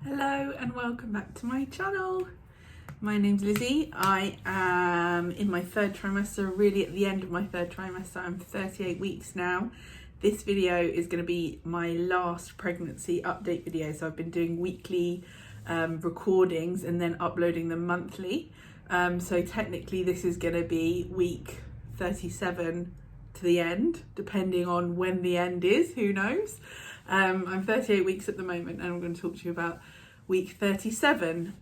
Hello and welcome back to my channel. My name's Lizzie. I am in my third trimester, really at the end of my third trimester. I'm 38 weeks now. This video is going to be my last pregnancy update video. So I've been doing weekly recordings and then uploading them monthly. So technically this is going to be week 37 to the end, depending on when the end is, who knows. I'm 38 weeks at the moment and I'm going to talk to you about week 37.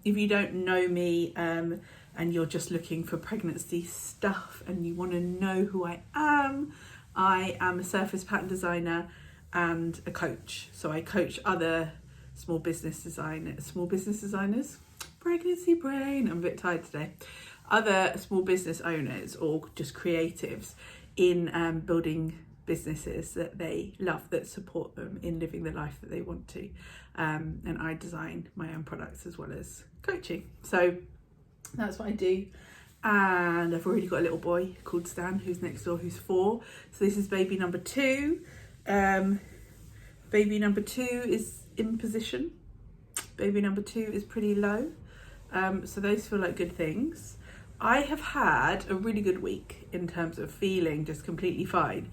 If you don't know me and you're just looking for pregnancy stuff and you want to know who I am a surface pattern designer and a coach. So I coach other small business designers, pregnancy brain, I'm a bit tired today, other small business owners or just creatives in building businesses that they love, that support them in living the life that they want to. And I design my own products as well as coaching. So that's what I do. And I've already got a little boy called Stan who's next door, who's 4. So this is baby number 2. Baby number 2 is in position. Baby number 2 is pretty low. So those feel like good things. I have had a really good week in terms of feeling just completely fine.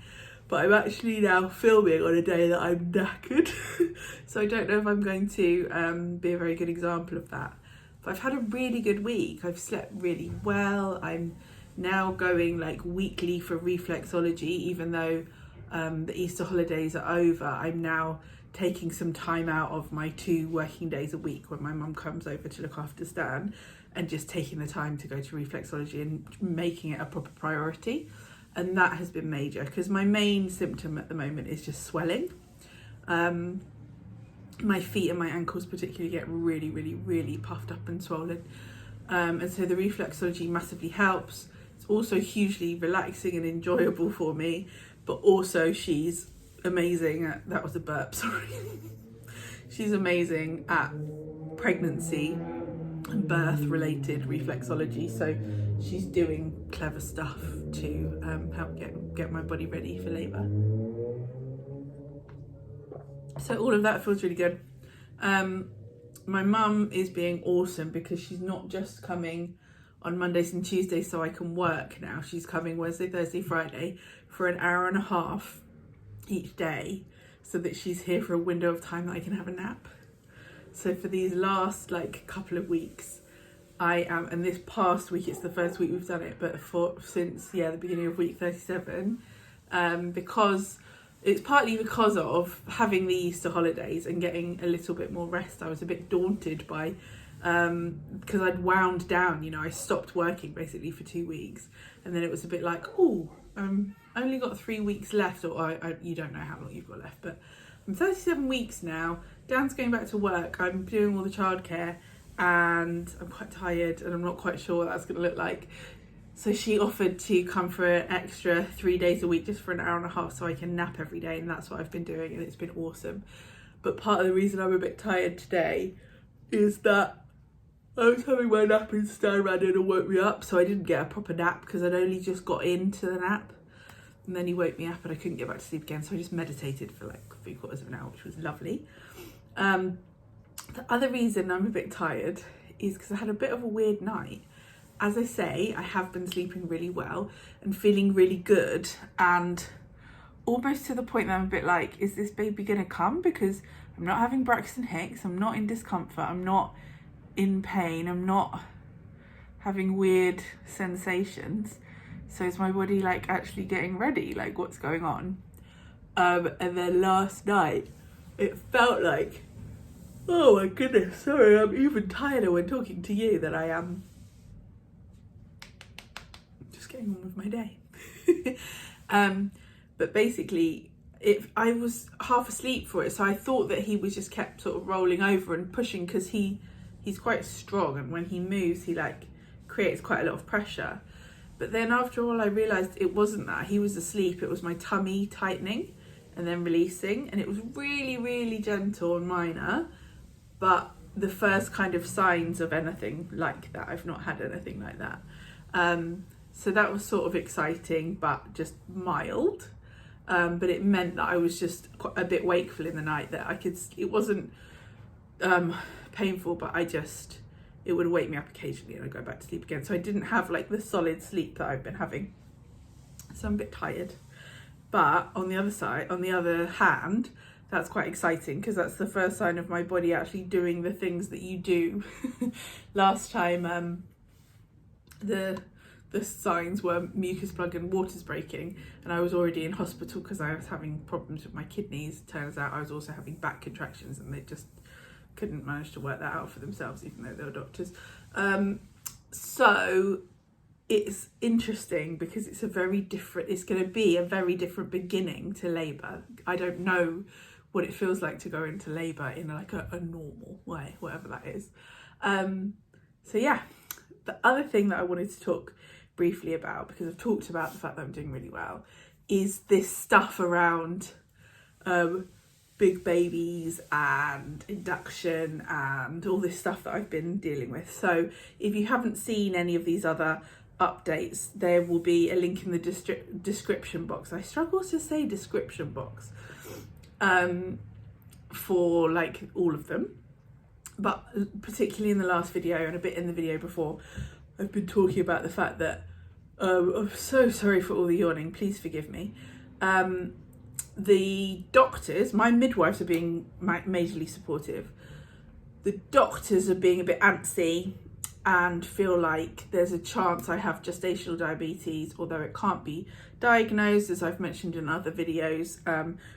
But I'm actually now filming on a day that I'm knackered. So I don't know if I'm going to be a very good example of that. But I've had a really good week. I've slept really well. I'm now going like weekly for reflexology, even though the Easter holidays are over. I'm now taking some time out of my 2 working days a week when my mum comes over to look after Stan, and just taking the time to go to reflexology and making it a proper priority. And that has been major because my main symptom at the moment is just swelling. My feet and my ankles particularly get really puffed up and swollen. And so the reflexology massively helps. It's also hugely relaxing and enjoyable for me, but also she's amazing at, that was a burp, sorry. She's amazing at pregnancy and birth related reflexology. So she's doing clever stuff to help get my body ready for labour. So all of that feels really good. My mum is being awesome because she's not just coming on Mondays and Tuesdays so I can work now. She's coming Wednesday, Thursday, Friday for an hour and a half each day so that she's here for a window of time that I can have a nap. So for these last like couple of weeks, I am, and this past week, it's the first week we've done it, but since the beginning of week 37, because it's partly because of having the Easter holidays and getting a little bit more rest. I was a bit daunted by, because I'd wound down, I stopped working basically for 2 weeks, and then it was a bit like, I only got 3 weeks left, or you don't know how long you've got left, but I'm 37 weeks now. Dan's going back to work. I'm doing all the childcare and I'm quite tired and I'm not quite sure what that's going to look like. So she offered to come for an extra 3 days a week just for an hour and a half so I can nap every day, and that's what I've been doing and it's been awesome. But part of the reason I'm a bit tired today is that I was having my nap and Stan ran in and woke me up, so I didn't get a proper nap because I'd only just got into the nap. And then he woke me up and I couldn't get back to sleep again. So I just meditated for like 3/4 of an hour, which was lovely. The other reason I'm a bit tired is because I had a bit of a weird night. As I say, I have been sleeping really well and feeling really good, and almost to the point that I'm a bit like, is this baby gonna come? Because I'm not having Braxton Hicks, I'm not in discomfort, I'm not in pain, I'm not having weird sensations. So is my body like actually getting ready? Like, what's going on? And then last night, it felt like, oh my goodness, sorry, I'm even tireder when talking to you than I am just getting on with my day. But basically, I was half asleep for it, so I thought that he was just kept sort of rolling over and pushing because he's quite strong, and when he moves, he like creates quite a lot of pressure. But then after all, I realised it wasn't that. He was asleep. It was my tummy tightening and then releasing. And it was really gentle and minor. But the first kind of signs of anything like that, I've not had anything like that. So that was sort of exciting, but just mild. But it meant that I was just a bit wakeful in the night, that I could, it wasn't painful, but it would wake me up occasionally and I'd go back to sleep again. So I didn't have like the solid sleep that I've been having. So I'm a bit tired. But on the other hand, that's quite exciting because that's the first sign of my body actually doing the things that you do. Last time, the signs were mucus plug and waters breaking, and I was already in hospital because I was having problems with my kidneys. Turns out I was also having back contractions, and they just couldn't manage to work that out for themselves, even though they were doctors. So it's interesting because it's going to be a very different beginning to labour. I don't know what it feels like to go into labour in like a normal way, whatever that is. So yeah, the other thing that I wanted to talk briefly about, because I've talked about the fact that I'm doing really well, is this stuff around big babies and induction and all this stuff that I've been dealing with. So if you haven't seen any of these other updates, there will be a link in the description box. I struggle to say description box for like all of them, but particularly in the last video and a bit in the video before, I've been talking about the fact that I'm so sorry for all the yawning, please forgive me. The doctors, my midwives are being majorly supportive. The doctors are being a bit antsy and feel like there's a chance I have gestational diabetes, although it can't be diagnosed, as I've mentioned in other videos,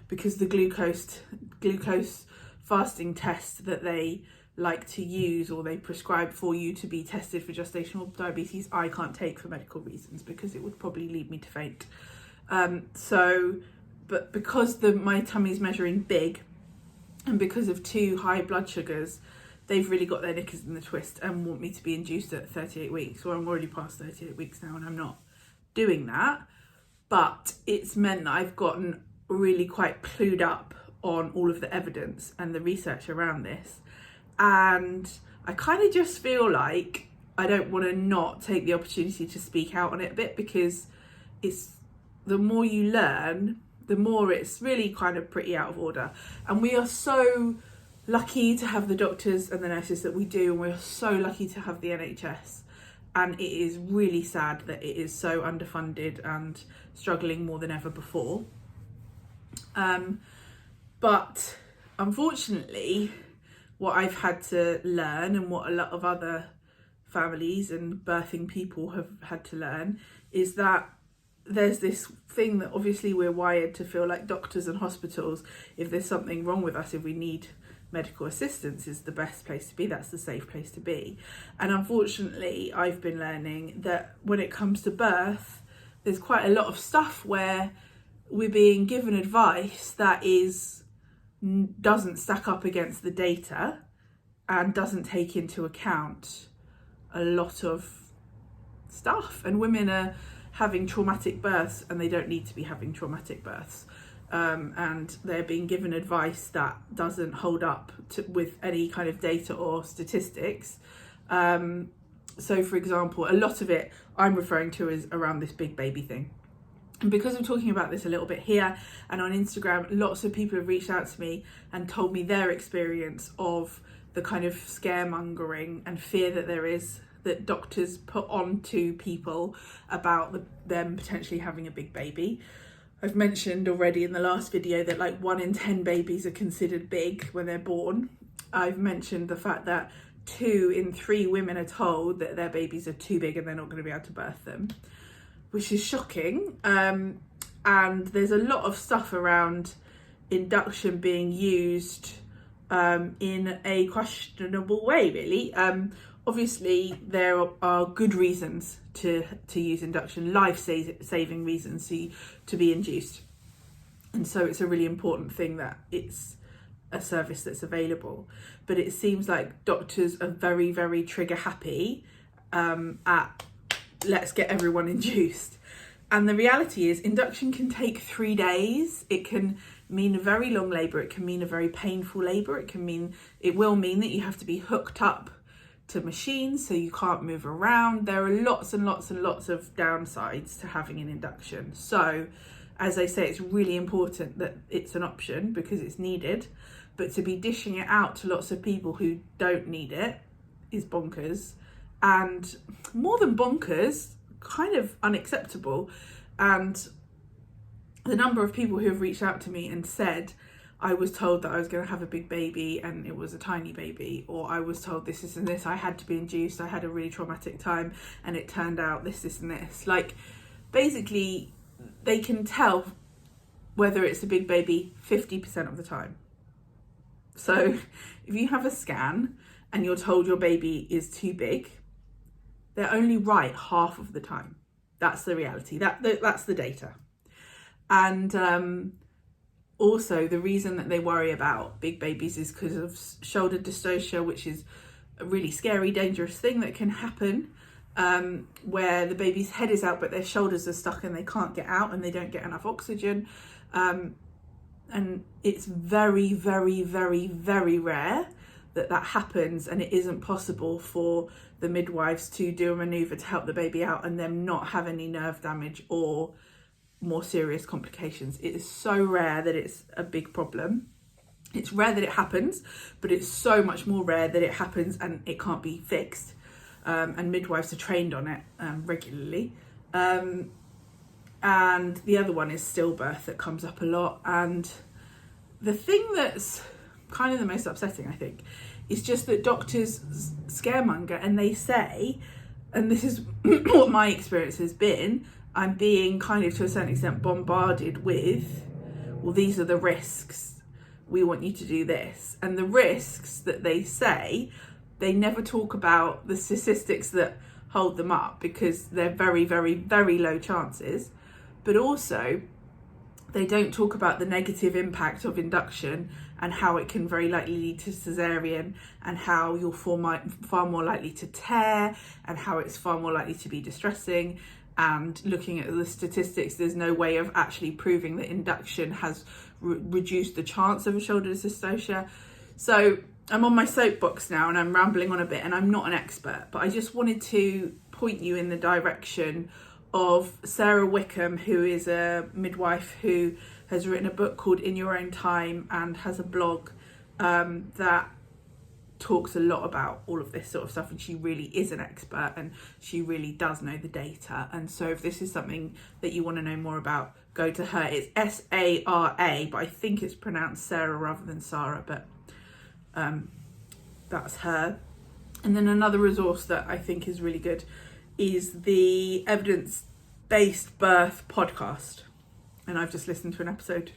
because the glucose fasting test that they like to use or they prescribe for you to be tested for gestational diabetes, I can't take for medical reasons because it would probably lead me to faint. But because my tummy's measuring big, and because of 2 high blood sugars, they've really got their knickers in the twist and want me to be induced at 38 weeks. Well, I'm already past 38 weeks now and I'm not doing that. But it's meant that I've gotten really quite clued up on all of the evidence and the research around this. And I kind of just feel like I don't want to not take the opportunity to speak out on it a bit, because it's the more you learn, the more it's really kind of pretty out of order. And we are so lucky to have the doctors and the nurses that we do, and we're so lucky to have the NHS. And it is really sad that it is so underfunded and struggling more than ever before. But unfortunately, what I've had to learn, and what a lot of other families and birthing people have had to learn, is that there's this thing that obviously we're wired to feel like doctors and hospitals, if there's something wrong with us, if we need medical assistance, is the best place to be. That's the safe place to be. And unfortunately, I've been learning that when it comes to birth, there's quite a lot of stuff where we're being given advice that doesn't stack up against the data and doesn't take into account a lot of stuff. And women are having traumatic births and they don't need to be having traumatic births. And they're being given advice that doesn't hold up with any kind of data or statistics. So for example, a lot of it I'm referring to is around this big baby thing. And because I'm talking about this a little bit here and on Instagram, lots of people have reached out to me and told me their experience of the kind of scaremongering and fear that there is, that doctors put onto people about them potentially having a big baby. I've mentioned already in the last video that like 1 in 10 babies are considered big when they're born. I've mentioned the fact that 2 in 3 women are told that their babies are too big and they're not going to be able to birth them, which is shocking. And there's a lot of stuff around induction being used in a questionable way, really. Obviously, there are good reasons to use induction, life-saving reasons to be induced. And so it's a really important thing that it's a service that's available. But it seems like doctors are very, very trigger happy at let's get everyone induced. And the reality is induction can take 3 days. It can mean a very long labour. It can mean a very painful labour. It will mean that you have to be hooked up to machines so you can't move around. There are lots and lots and lots of downsides to having an induction. So as I say, it's really important that it's an option because it's needed. but to be dishing it out to lots of people who don't need it is bonkers, and more than bonkers, kind of unacceptable. And the number of people who have reached out to me and said, I was told that I was going to have a big baby and it was a tiny baby, or I was told this and this, I had to be induced, I had a really traumatic time and it turned out this and this. Like, basically they can tell whether it's a big baby 50% of the time. So if you have a scan and you're told your baby is too big, they're only right half of the time. That's the reality. That's the data. And also, the reason that they worry about big babies is because of shoulder dystocia, which is a really scary, dangerous thing that can happen, where the baby's head is out but their shoulders are stuck and they can't get out and they don't get enough oxygen. And it's very, very, very, very rare that happens, and it isn't possible for the midwives to do a manoeuvre to help the baby out and them not have any nerve damage or more serious complications. It is so rare that it's a big problem. It's rare that it happens, but it's so much more rare that it happens and it can't be fixed. And midwives are trained on it regularly. And the other one is stillbirth, that comes up a lot. And the thing that's kind of the most upsetting, I think, is just that doctors scaremonger and they say, and this is what my experience has been, I'm being kind of to a certain extent bombarded with, well, these are the risks, we want you to do this. And the risks that they say, they never talk about the statistics that hold them up, because they're very, very, very low chances. But also, they don't talk about the negative impact of induction and how it can very likely lead to cesarean, and how you're far more likely to tear, and how it's far more likely to be distressing. And looking at the statistics, there's no way of actually proving that induction has reduced the chance of a shoulder dystocia. So I'm on my soapbox now and I'm rambling on a bit, and I'm not an expert, but I just wanted to point you in the direction of Sarah Wickham, who is a midwife who has written a book called In Your Own Time and has a blog that talks a lot about all of this sort of stuff, and she really is an expert and she really does know the data. And so if this is something that you want to know more about, go to her. It's Sara, but I think it's pronounced Sarah rather than Sarah, but that's her. And then another resource that I think is really good is the Evidence-Based Birth podcast, and I've just listened to an episode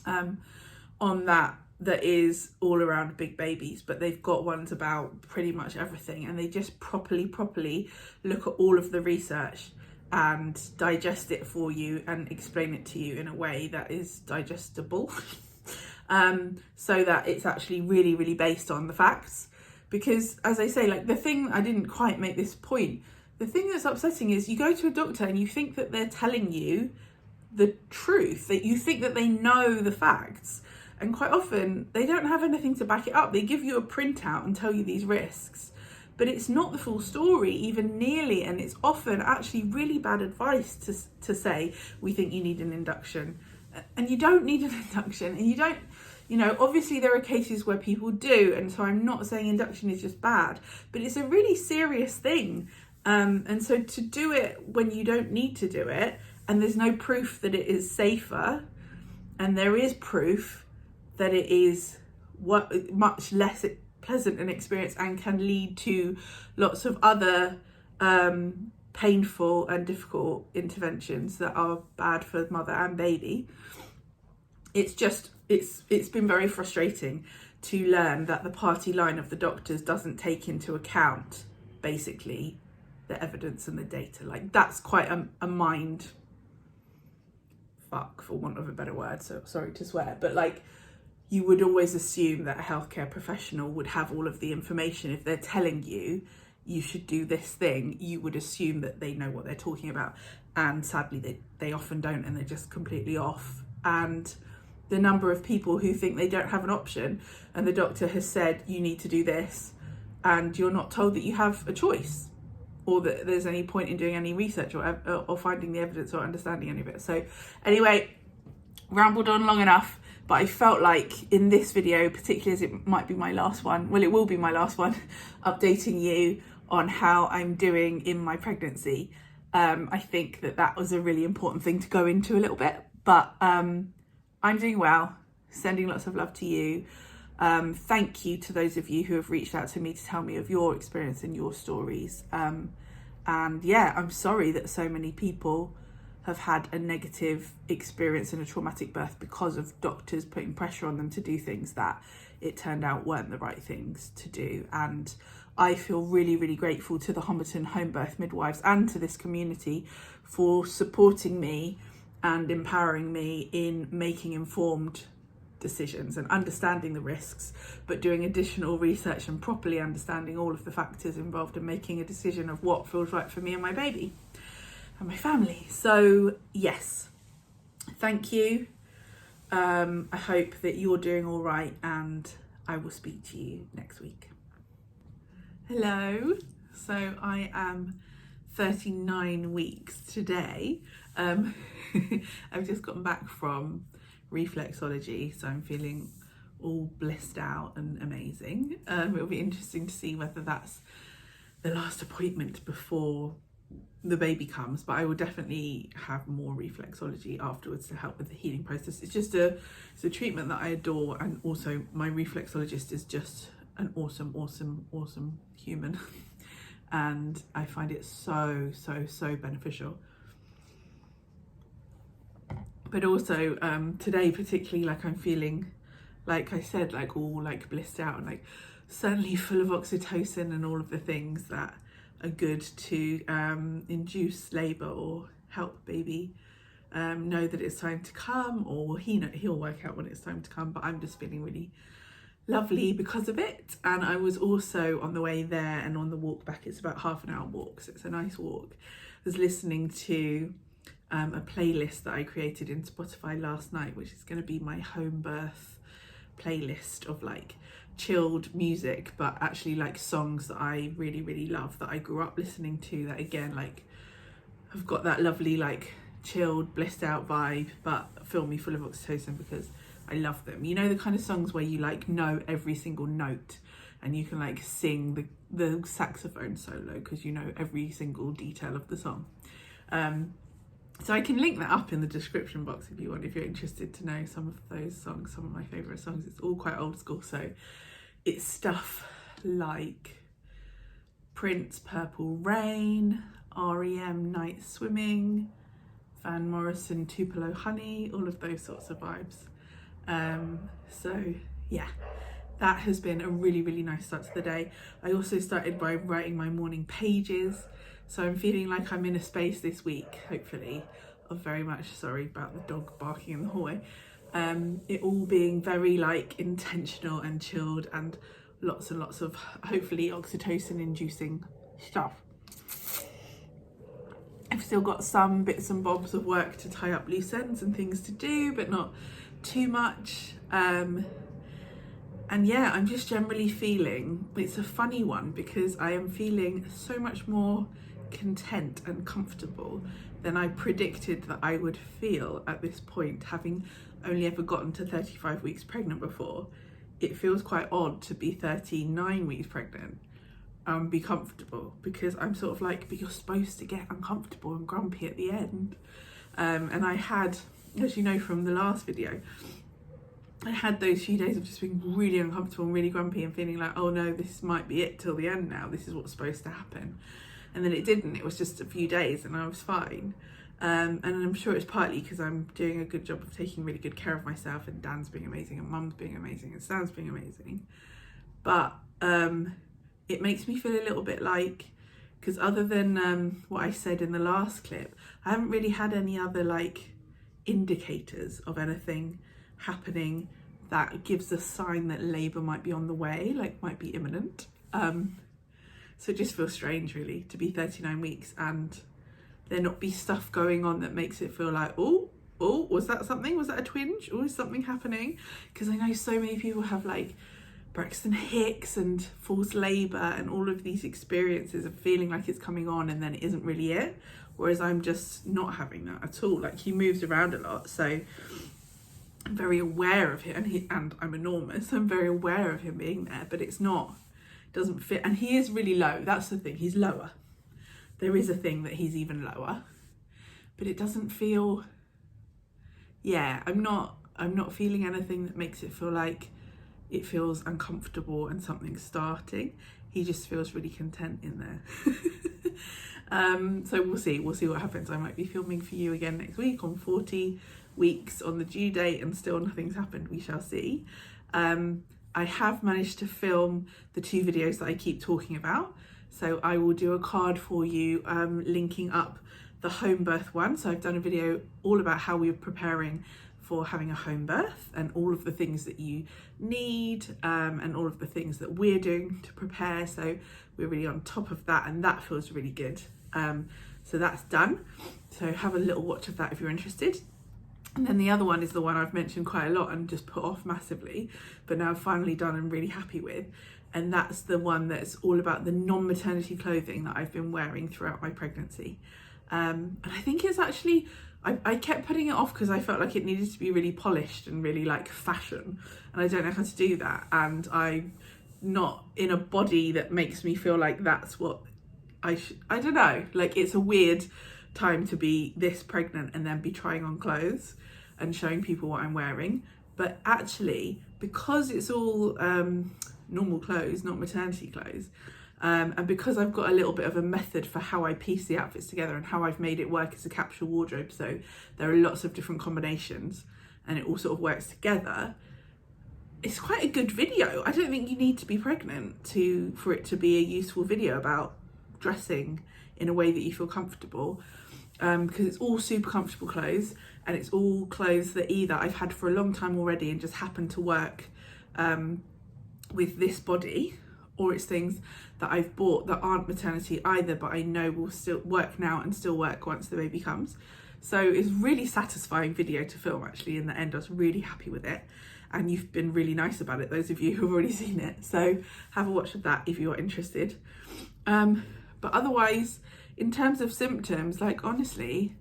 on that is all around big babies, but they've got ones about pretty much everything, and they just properly look at all of the research and digest it for you and explain it to you in a way that is digestible, so that it's actually really, really based on the facts. Because as I say, like, the thing, I didn't quite make this point, the thing that's upsetting is you go to a doctor and you think that they're telling you the truth, that you think that they know the facts, and quite often they don't have anything to back it up. They give you a printout and tell you these risks, but it's not the full story even nearly, and it's often actually really bad advice to say, we think you need an induction, and you don't need an induction, and you don't, you know, obviously there are cases where people do, and so I'm not saying induction is just bad, but it's a really serious thing. And so to do it when you don't need to do it, and there's no proof that it is safer, and there is proof that it is much less pleasant an experience and can lead to lots of other painful and difficult interventions that are bad for mother and baby. It's been very frustrating to learn that the party line of the doctors doesn't take into account basically the evidence and the data. Like, that's quite a mind fuck, for want of a better word, so sorry to swear, but like, you would always assume that a healthcare professional would have all of the information. If they're telling you you should do this thing, you would assume that they know what they're talking about, and sadly they often don't, and they're just completely off. And the number of people who think they don't have an option, and the doctor has said you need to do this, and you're not told that you have a choice, or that there's any point in doing any research or finding the evidence or understanding any of it. So anyway, rambled on long enough, but I felt like in this video, particularly as it might be my last one, well, it will be my last one, updating you on how I'm doing in my pregnancy. I think that was a really important thing to go into a little bit, but I'm doing well, sending lots of love to you. Thank you to those of you who have reached out to me to tell me of your experience and your stories. And yeah, I'm sorry that so many people have had a negative experience and a traumatic birth because of doctors putting pressure on them to do things that it turned out weren't the right things to do. And I feel really, really grateful to the Homerton home birth midwives and to this community for supporting me and empowering me in making informed decisions and understanding the risks, but doing additional research and properly understanding all of the factors involved in making a decision of what feels right for me and my baby and my family. So yes, thank you. I hope that you're doing all right, and I will speak to you next week. Hello. So I am 39 weeks today. I've just gotten back from reflexology, so I'm feeling all blissed out and amazing. It'll be interesting to see whether that's the last appointment before the baby comes, but I will definitely have more reflexology afterwards to help with the healing process. It's a treatment that I adore, and also my reflexologist is just an awesome human and I find it so beneficial. But also today particularly, like I'm feeling, like I said, like all like blissed out and like certainly full of oxytocin and all of the things that are good to induce labour or help baby know that it's time to come, or he'll work out when it's time to come, but I'm just feeling really lovely because of it. And I was also on the way there and on the walk back, it's about half an hour walk, so it's a nice walk, I was listening to a playlist that I created in Spotify last night, which is going to be my home birth playlist of like chilled music, but actually like songs that I really love, that I grew up listening to, that again like have got that lovely like chilled blissed out vibe but fill me full of oxytocin because I love them. You know, the kind of songs where you like know every single note and you can like sing the saxophone solo because you know every single detail of the song. So I can link that up in the description box if you want, if you're interested to know some of those songs, some of my favourite songs. It's all quite old school, so it's stuff like Prince, Purple Rain, REM, Night Swimming, Van Morrison, Tupelo Honey, all of those sorts of vibes. So yeah, that has been a really nice start to the day. I also started by writing my morning pages, so I'm feeling like I'm in a space this week, hopefully, of very much, sorry about the dog barking in the hallway, it all being very like intentional and chilled and lots and lots of hopefully oxytocin inducing stuff. I've still got some bits and bobs of work to tie up loose ends and things to do, but not too much. And yeah, I'm just generally feeling, it's a funny one because I am feeling so much more content and comfortable than I predicted that I would feel at this point, having only ever gotten to 35 weeks pregnant before. It feels quite odd to be 39 weeks pregnant and be comfortable, because I'm sort of like, but you're supposed to get uncomfortable and grumpy at the end. And I had, as you know from the last video, I had those few days of just being really uncomfortable and really grumpy and feeling like, oh no, this might be it till the end now, this is what's supposed to happen. And then it didn't, it was just a few days and I was fine. And I'm sure it's partly because I'm doing a good job of taking really good care of myself, and Dan's being amazing and Mum's being amazing and Stan's being amazing. But it makes me feel a little bit like, because other than what I said in the last clip, I haven't really had any other like indicators of anything happening that gives a sign that labour might be on the way, like might be imminent. So it just feels strange really to be 39 weeks and there not be stuff going on that makes it feel like, oh, was that something? Was that a twinge? Oh, is something happening? Because I know so many people have like Braxton Hicks and forced labour and all of these experiences of feeling like it's coming on and then it isn't really it. Whereas I'm just not having that at all. Like he moves around a lot. So I'm very aware of him, and I'm enormous, so I'm very aware of him being there, but it doesn't fit. And he is really low. That's the thing, he's lower. There is a thing that he's even lower, but it doesn't feel, I'm not feeling anything that makes it feel like it feels uncomfortable and something's starting. He just feels really content in there. So we'll see what happens. I might be filming for you again next week on 40 weeks on the due date and still nothing's happened. We shall see. I have managed to film the 2 videos that I keep talking about. So I will do a card for you linking up the home birth one. So I've done a video all about how we're preparing for having a home birth and all of the things that you need and all of the things that we're doing to prepare. So we're really on top of that, and that feels really good. So that's done. So have a little watch of that if you're interested. And then the other one is the one I've mentioned quite a lot and just put off massively, but now I've finally done and really happy with. And that's the one that's all about the non-maternity clothing that I've been wearing throughout my pregnancy. And I think it's actually, I kept putting it off because I felt like it needed to be really polished and really like fashion. And I don't know how to do that. And I'm not in a body that makes me feel like that's what I don't know. Like, it's a weird time to be this pregnant and then be trying on clothes and showing people what I'm wearing. But actually, because it's all normal clothes, not maternity clothes, and because I've got a little bit of a method for how I piece the outfits together and how I've made it work as a capsule wardrobe, so there are lots of different combinations and it all sort of works together, it's quite a good video. I don't think you need to be pregnant for it to be a useful video about dressing in a way that you feel comfortable, because it's all super comfortable clothes, and it's all clothes that either I've had for a long time already and just happen to work with this body, or it's things that I've bought that aren't maternity either, but I know will still work now and still work once the baby comes. So it's really satisfying video to film. Actually, in the end I was really happy with it, and you've been really nice about it, those of you who've already seen it. So have a watch of that if you're interested. But otherwise, in terms of symptoms, like, honestly,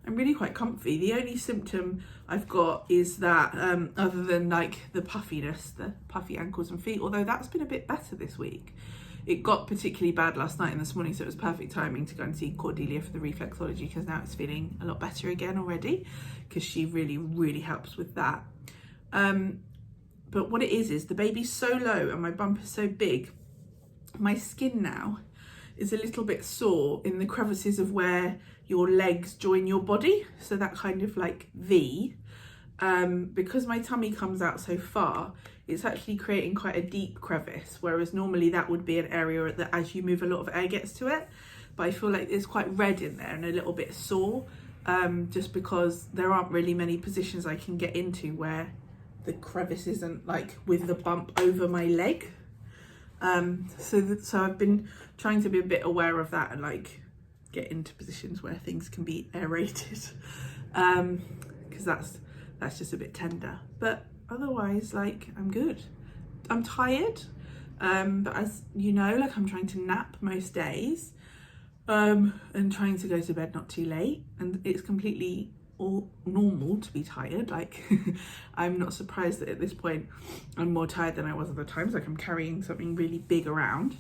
I'm really quite comfy. The only symptom I've got is that, other than like the puffiness, the puffy ankles and feet, although that's been a bit better this week. It got particularly bad last night and this morning, so it was perfect timing to go and see Cordelia for the reflexology, because now it's feeling a lot better again already, because she really, really helps with that. But what it is the baby's so low and my bump is so big, my skin now is a little bit sore in the crevices of where your legs join your body, so that kind of like V. Because my tummy comes out so far, it's actually creating quite a deep crevice, whereas normally that would be an area that as you move a lot of air gets to it. But I feel like it's quite red in there and a little bit sore, just because there aren't really many positions I can get into where the crevice isn't like with the bump over my leg. So I've been trying to be a bit aware of that and like get into positions where things can be aerated, because that's just a bit tender. But otherwise, like, I'm good. I'm tired, but as you know, like, I'm trying to nap most days, and trying to go to bed not too late, and it's completely all normal to be tired. Like, I'm not surprised that at this point I'm more tired than I was other times. Like, I'm carrying something really big around,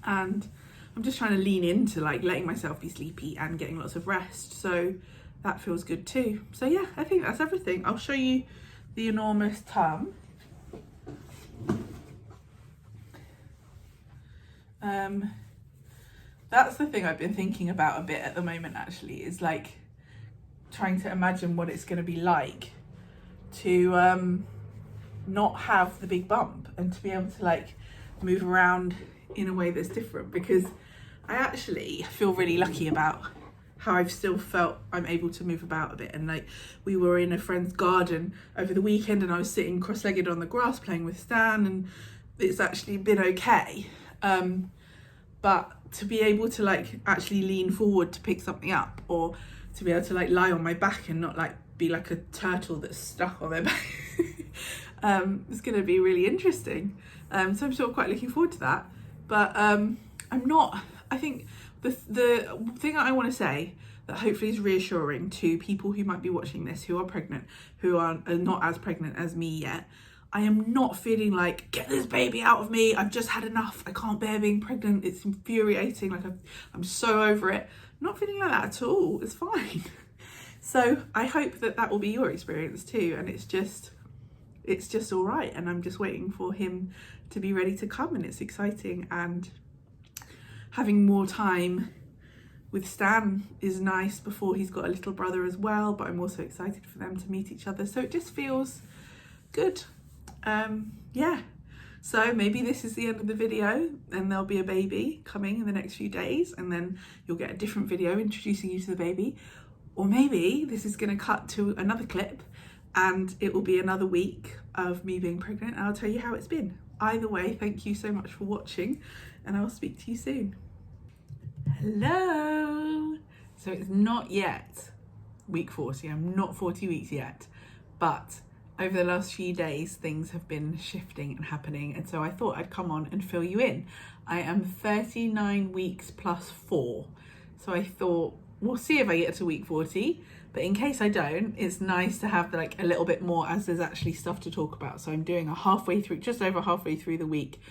and I'm just trying to lean into like letting myself be sleepy and getting lots of rest, so that feels good too. So yeah, I think that's everything. I'll show you the enormous tum. That's the thing I've been thinking about a bit at the moment, actually, is like trying to imagine what it's going to be like to not have the big bump and to be able to like move around in a way that's different, because I actually feel really lucky about how I've still felt I'm able to move about a bit. And like, we were in a friend's garden over the weekend and I was sitting cross-legged on the grass playing with Stan, and it's actually been okay. But to be able to like actually lean forward to pick something up, or to be able to like lie on my back and not like be like a turtle that's stuck on their back, it's going to be really interesting. So I'm sort of quite looking forward to that. But I think the thing I want to say, that hopefully is reassuring to people who might be watching this, who are pregnant, who are not as pregnant as me yet. I am not feeling like, get this baby out of me, I've just had enough, I can't bear being pregnant, it's infuriating, like I'm so over it. I'm not feeling like that at all, it's fine. So I hope that that will be your experience too, and it's just all right, and I'm just waiting for him to be ready to come, and it's exciting, and having more time with Stan is nice before he's got a little brother as well, but I'm also excited for them to meet each other, so it just feels good. Yeah, so maybe this is the end of the video and there'll be a baby coming in the next few days, and then you'll get a different video introducing you to the baby, or maybe this is going to cut to another clip and it will be another week of me being pregnant and I'll tell you how it's been. Either way, thank you so much for watching, and I'll speak to you soon. Hello! So it's not yet week 40, I'm not 40 weeks yet, but over the last few days things have been shifting and happening, and so I thought I'd come on and fill you in. I am 39 weeks plus 4, so I thought we'll see if I get to week 40, but in case I don't, it's nice to have like a little bit more, as there's actually stuff to talk about. So I'm doing a halfway through, just over halfway through the week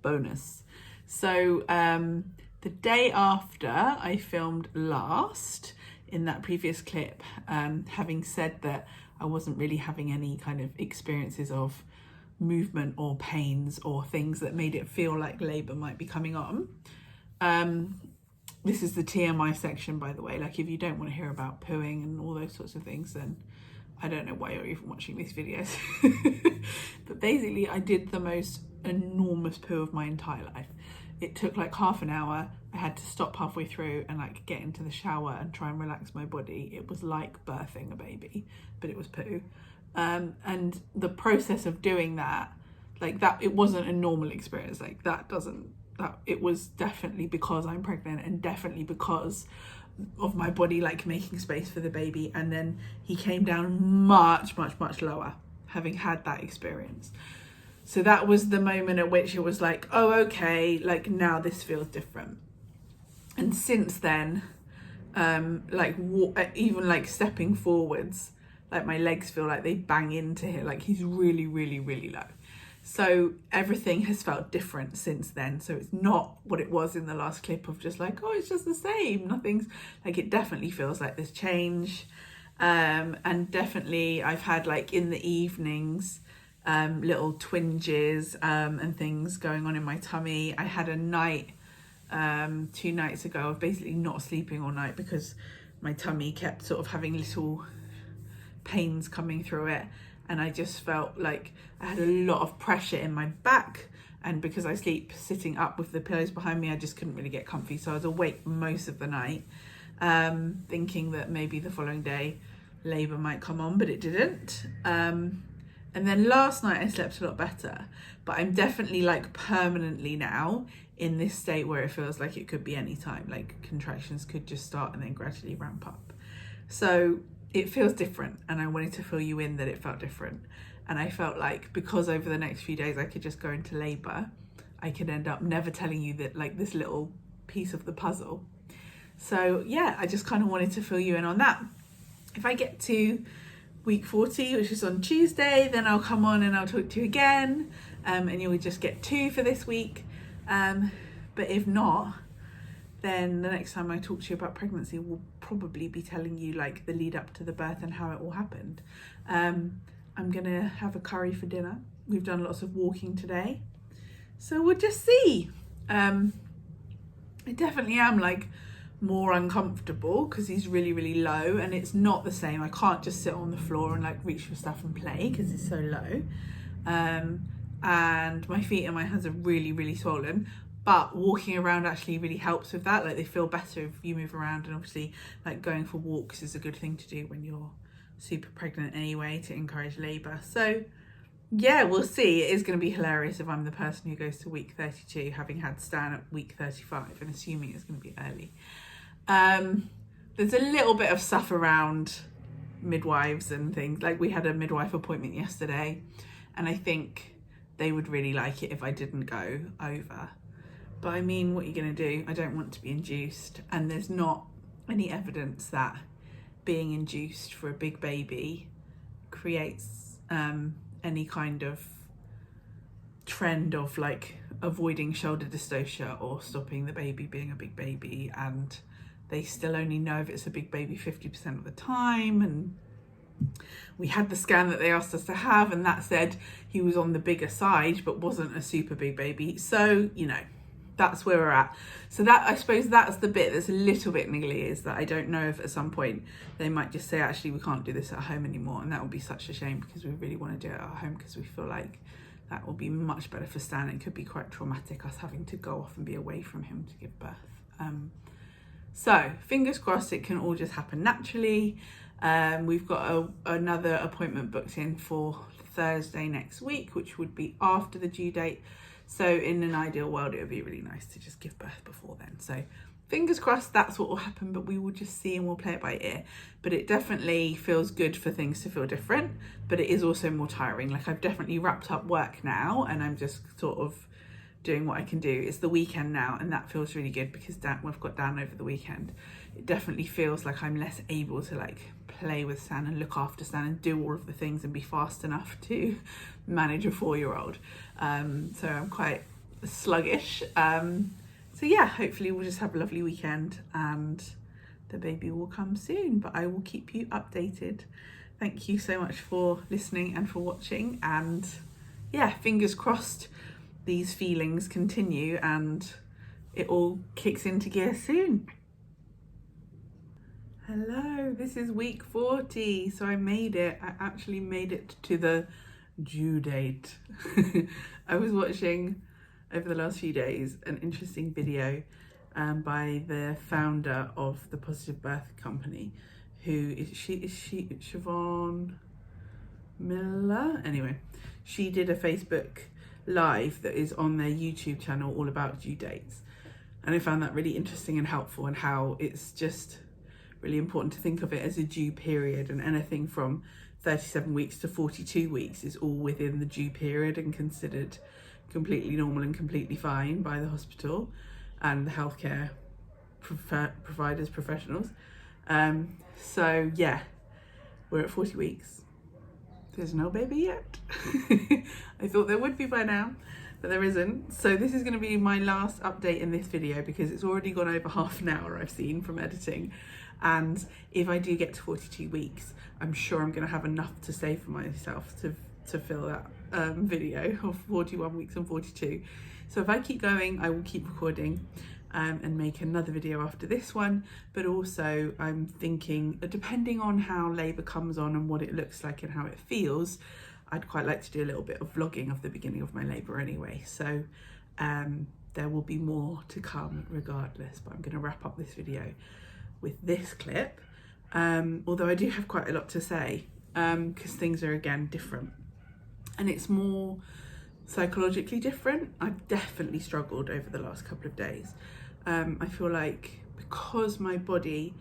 bonus. So the day after I filmed last in that previous clip, having said that I wasn't really having any kind of experiences of movement or pains or things that made it feel like labour might be coming on. This is the TMI section, by the way. Like, if you don't want to hear about pooing and all those sorts of things, then I don't know why you're even watching these videos. But basically, I did the most enormous poo of my entire life. It took like half an hour. I had to stop halfway through and like get into the shower and try and relax my body. It was like birthing a baby, but it was poo. And the process of doing that, like that, it wasn't a normal experience. Like it was definitely because I'm pregnant, and definitely because of my body like making space for the baby. And then he came down much lower, having had that experience. So that was the moment at which it was like, oh, okay, like now this feels different. And since then, even like stepping forwards, like my legs feel like they bang into him, like he's really low. So everything has felt different since then. So it's not what it was in the last clip of just like, oh, it's just the same. Nothing's like, it definitely feels like there's change. And definitely I've had like in the evenings, little twinges and things going on in my tummy. I had a night 2 nights ago of basically not sleeping all night because my tummy kept sort of having little pains coming through it, and I just felt like I had a lot of pressure in my back, and because I sleep sitting up with the pillows behind me, I just couldn't really get comfy. So I was awake most of the night, thinking that maybe the following day labour might come on, but it didn't. And then last night I slept a lot better, but I'm definitely like permanently now in this state where it feels like it could be any time, like contractions could just start and then gradually ramp up. So it feels different, and I wanted to fill you in that it felt different. And I felt like because over the next few days I could just go into labour, I could end up never telling you that, like, this little piece of the puzzle. So yeah, I just kind of wanted to fill you in on that. If I get to week 40, which is on Tuesday, then I'll come on and I'll talk to you again, and you'll just get 2 for this week. But if not, then the next time I talk to you about pregnancy, we'll probably be telling you like the lead up to the birth and how it all happened. I'm gonna have a curry for dinner. We've done lots of walking today, so we'll just see. I definitely am like more uncomfortable because he's really low, and it's not the same. I can't just sit on the floor and like reach for stuff and play because it's so low. And my feet and my hands are really swollen, but walking around actually really helps with that. Like, they feel better if you move around, and obviously like going for walks is a good thing to do when you're super pregnant anyway, to encourage labour. So yeah, we'll see. It is going to be hilarious if I'm the person who goes to week 32 having had Stan at week 35 and assuming it's going to be early. There's a little bit of stuff around midwives and things. Like, we had a midwife appointment yesterday, and I think they would really like it if I didn't go over. But I mean, what are you going to do? I don't want to be induced, and there's not any evidence that being induced for a big baby creates any kind of trend of like avoiding shoulder dystocia or stopping the baby being a big baby, and they still only know if it's a big baby 50% of the time. And we had the scan that they asked us to have, and that said he was on the bigger side but wasn't a super big baby. So, you know, that's where we're at. So that, I suppose that's the bit that's a little bit niggly, is that I don't know if at some point they might just say, actually, we can't do this at home anymore. And that would be such a shame, because we really want to do it at home, because we feel like that will be much better for Stan. It could be quite traumatic, us having to go off and be away from him to give birth. So fingers crossed it can all just happen naturally. We've got another appointment booked in for Thursday next week, which would be after the due date. So in an ideal world, it would be really nice to just give birth before then. So fingers crossed that's what will happen, but we will just see and we'll play it by ear. But it definitely feels good for things to feel different, but it is also more tiring. Like, I've definitely wrapped up work now and I'm just sort of doing what I can do. It's the weekend now, and that feels really good, because we've got Dan over the weekend. It definitely feels like I'm less able to like play with Stan and look after Stan and do all of the things and be fast enough to manage a 4-year-old. So I'm quite sluggish. So yeah, hopefully we'll just have a lovely weekend and the baby will come soon, but I will keep you updated. Thank you so much for listening and for watching, and yeah, fingers crossed these feelings continue and it all kicks into gear soon. Hello, this is week 40, so I made it. I actually made it to the due date. I was watching over the last few days an interesting video by the founder of the Positive Birth Company, who is Siobhan Miller? Anyway, she did a Facebook live that is on their YouTube channel all about due dates, and I found that really interesting and helpful, and how it's just really important to think of it as a due period, and anything from 37 weeks to 42 weeks is all within the due period and considered completely normal and completely fine by the hospital and the healthcare providers, professionals. So yeah, we're at 40 weeks. There's no baby yet. I thought there would be by now, but there isn't. So this is going to be my last update in this video, because it's already gone over half an hour, I've seen from editing. And if I do get to 42 weeks, I'm sure I'm going to have enough to say for myself to fill that video of 41 weeks and 42. So if I keep going, I will keep recording and make another video after this one. But also I'm thinking, depending on how labour comes on and what it looks like and how it feels, I'd quite like to do a little bit of vlogging of the beginning of my labour anyway. So there will be more to come regardless, but I'm going to wrap up this video with this clip, although I do have quite a lot to say, because things are again different, and it's more psychologically different. I've definitely struggled over the last couple of days. I feel like because my body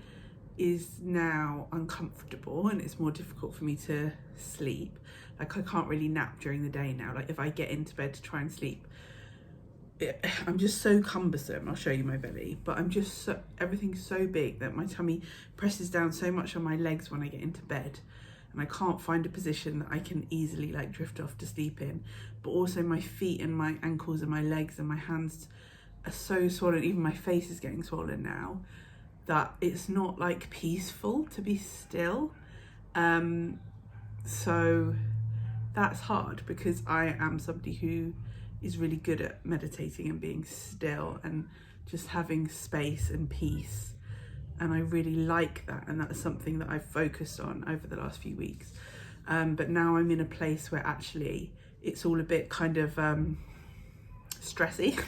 is now uncomfortable and it's more difficult for me to sleep, like I can't really nap during the day now. Like if I get into bed to try and sleep, I'm just so cumbersome. I'll show you my belly, but I'm just so, everything's so big that my tummy presses down so much on my legs when I get into bed, and I can't find a position that I can easily like drift off to sleep in. But also my feet and my ankles and my legs and my hands are so swollen, even my face is getting swollen now, that it's not like peaceful to be still. So that's hard, because I am somebody who is really good at meditating and being still and just having space and peace, and I really like that, and that's something that I've focused on over the last few weeks. But now I'm in a place where actually it's all a bit kind of stressy.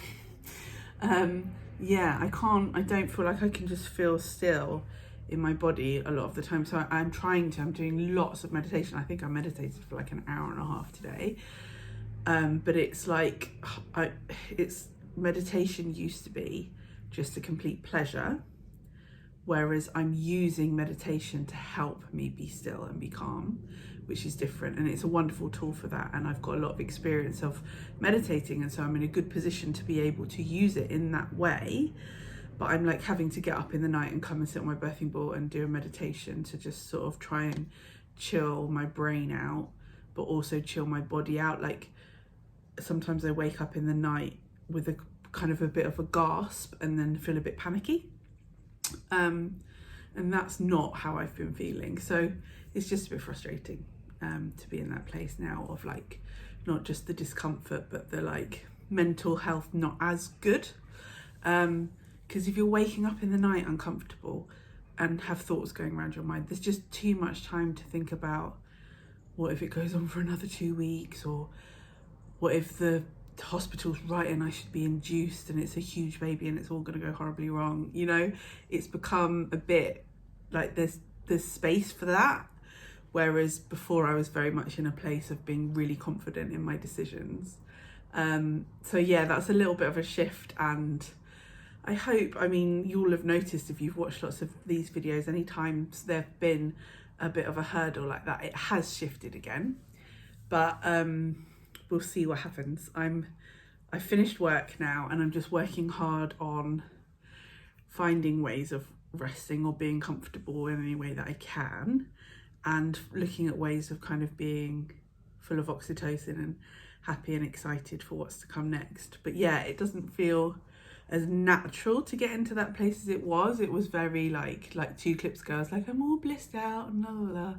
Yeah, I don't feel like I can just feel still in my body a lot of the time. So I'm doing lots of meditation. I think I meditated for like an hour and a half today. But it's like, meditation used to be just a complete pleasure, whereas I'm using meditation to help me be still and be calm, which is different, and it's a wonderful tool for that, and I've got a lot of experience of meditating, and so I'm in a good position to be able to use it in that way. but I'm like having to get up in the night and come and sit on my birthing ball and do a meditation to just sort of try and chill my brain out, but also chill my body out. Like sometimes I wake up in the night with a kind of a bit of a gasp and then feel a bit panicky. And that's not how I've been feeling. So it's just a bit frustrating to be in that place now of like, not just the discomfort, but the like mental health not as good. Because if you're waking up in the night uncomfortable and have thoughts going around your mind, there's just too much time to think about what if it goes on for another 2 weeks, or what if the hospital's right and I should be induced and it's a huge baby and it's all going to go horribly wrong. You know, it's become a bit like there's space for that, whereas before I was very much in a place of being really confident in my decisions. So yeah, that's a little bit of a shift, and I hope, I mean, you'll have noticed if you've watched lots of these videos, any times there've been a bit of a hurdle like that, it has shifted again. But we'll see what happens. I finished work now and I'm just working hard on finding ways of resting or being comfortable in any way that I can, and looking at ways of kind of being full of oxytocin and happy and excited for what's to come next. But yeah, it doesn't feel as natural to get into that place as it was. It was very like 2 clips ago, I was like, I'm all blissed out and blah, blah, blah.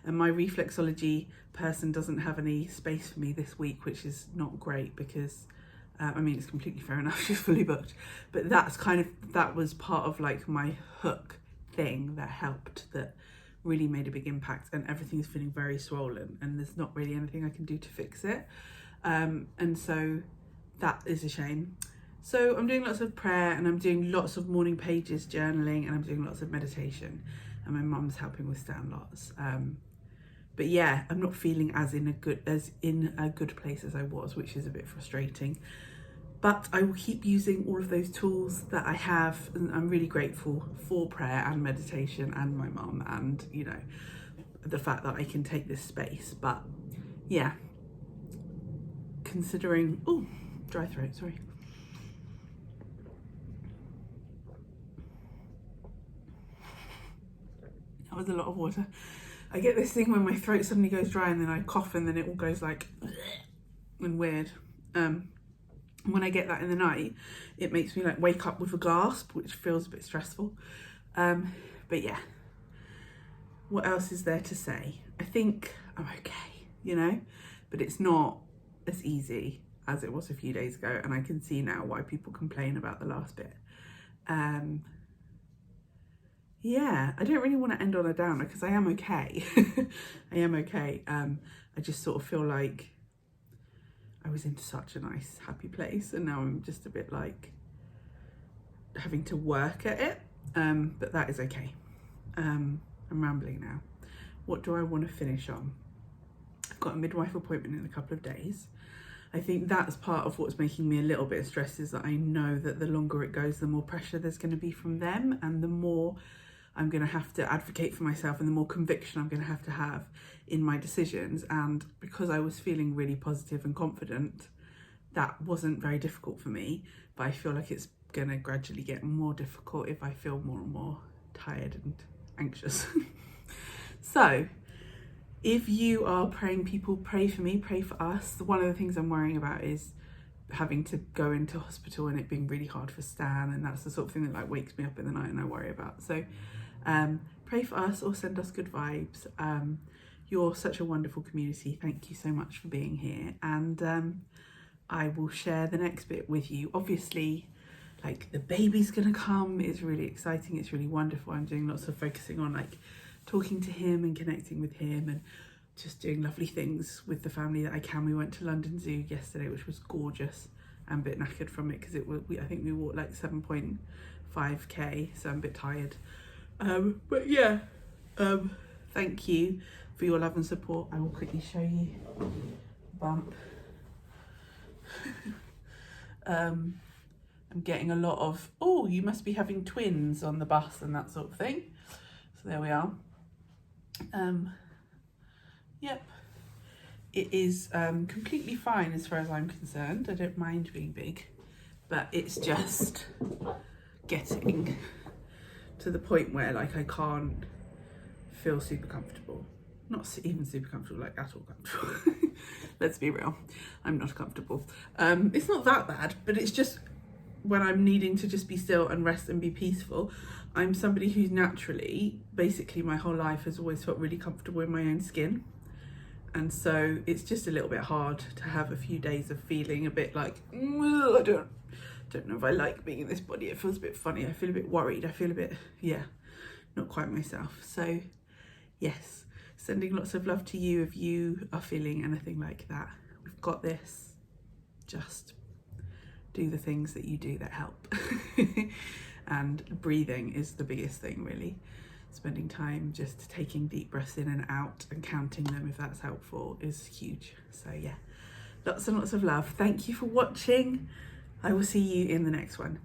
And my reflexology person doesn't have any space for me this week, which is not great because, I mean, it's completely fair enough, she's fully booked. But that was part of like my hook thing that helped, that really made a big impact, and everything's feeling very swollen and there's not really anything I can do to fix it. And so that is a shame. So I'm doing lots of prayer and I'm doing lots of morning pages journaling, and I'm doing lots of meditation, and my mum's helping with Stan lots. But yeah, I'm not feeling as in a good place as I was, which is a bit frustrating. But I will keep using all of those tools that I have, and I'm really grateful for prayer and meditation and my mum, and you know, the fact that I can take this space. But yeah, considering, oh, dry throat, sorry. That was a lot of water. I get this thing when my throat suddenly goes dry and then I cough and then it all goes like and weird. When I get that in the night, it makes me like wake up with a gasp, which feels a bit stressful. But yeah, what else is there to say? I think I'm okay, you know, but it's not as easy as it was a few days ago, and I can see now why people complain about the last bit. Yeah, I don't really want to end on a downer because I am okay. I am okay. I just sort of feel like I was in such a nice, happy place, and now I'm just a bit like having to work at it. But that is okay. I'm rambling now. What do I want to finish on? I've got a midwife appointment in a couple of days. I think that's part of what's making me a little bit stressed, is that I know that the longer it goes, the more pressure there's going to be from them, and the more I'm going to have to advocate for myself, and the more conviction I'm going to have in my decisions. And because I was feeling really positive and confident, that wasn't very difficult for me. But I feel like it's going to gradually get more difficult if I feel more and more tired and anxious. So if you are praying people, pray for me, pray for us. One of the things I'm worrying about is having to go into hospital and it being really hard for Stan, and that's the sort of thing that like wakes me up in the night and I worry about. So pray for us or send us good vibes. You're such a wonderful community. Thank you so much for being here, and I will share the next bit with you. Obviously, like, the baby's gonna come. It's really exciting, it's really wonderful. I'm doing lots of focusing on like talking to him and connecting with him, and just doing lovely things with the family that I can. We went to London Zoo yesterday, which was gorgeous. I'm a bit knackered from it because I think we walked like 7.5k, so I'm a bit tired. But yeah, thank you for your love and support. I will quickly show you the bump. I'm getting a lot of, oh, you must be having twins on the bus and that sort of thing. So there we are. Yep, it is completely fine as far as I'm concerned. I don't mind being big, but it's just getting to the point where like I can't feel super comfortable. Not even super comfortable, like at all comfortable. Let's be real, I'm not comfortable. It's not that bad, but it's just when I'm needing to just be still and rest and be peaceful. I'm somebody who's naturally, basically my whole life has always felt really comfortable in my own skin. And so it's just a little bit hard to have a few days of feeling a bit like, I don't know if I like being in this body. It feels a bit funny. I feel a bit worried. I feel a bit, yeah, not quite myself. So yes, sending lots of love to you if you are feeling anything like that. We've got this. Just do the things that you do that help. And breathing is the biggest thing, really. Spending time just taking deep breaths in and out and counting them, if that's helpful, is huge. So yeah, lots and lots of love. Thank you for watching. I will see you in the next one.